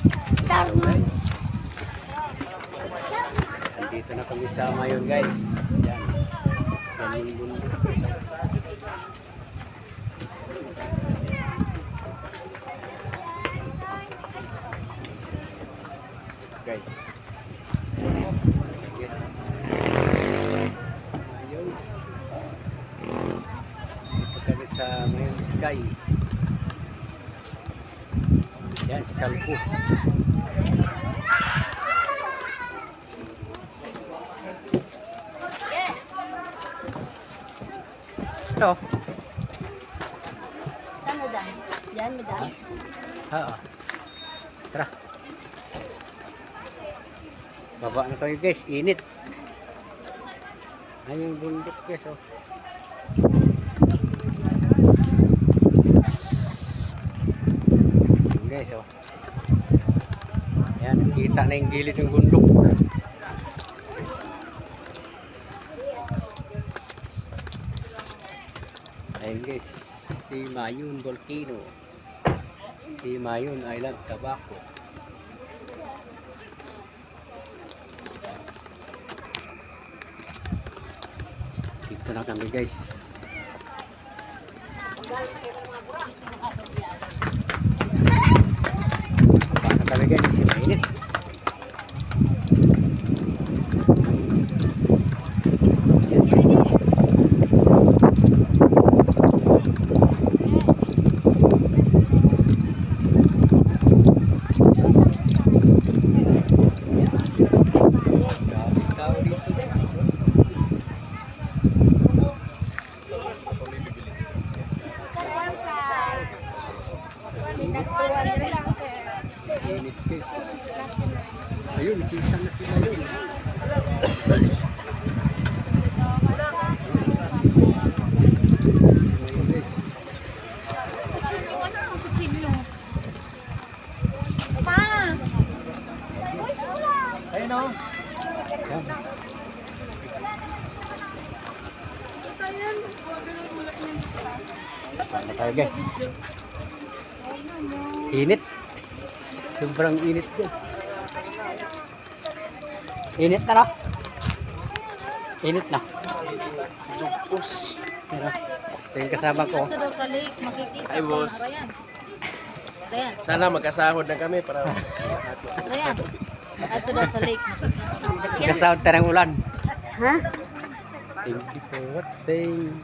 So guys, nandito na kami sa Mayon guys. Yan. Yan yung bundok. Guys. Ayun. Dito kami sa Mayon Sky. Yan, si Kalpo. Ito. Saan madam? Diyan madam? Oo. Tara. Baba na kayo guys, init. Ayun yung bundok guys oh. Ayun guys oh. Ayan, nakita na yung gilid ng bundok. Ayun guys, si Mayon Volcano. Si Mayon Island Tabaco. Dito na kami guys. Baba na kami guys, mainit. Init guys. Ayun, nakita na sila yun. Sila guys. Ayun o. Paano tayo guys? Init. Sobrang init guys. Init na no? Init na. Dugpos. Ito yung kasama ko. Ito daw sa lake, makikita. Ay, boss. Ayan. Sana magkasahod na kami para Ayan. Ito daw sa lake, makikita. Kasahod ta ng ulan. Ha? Thank you for watching.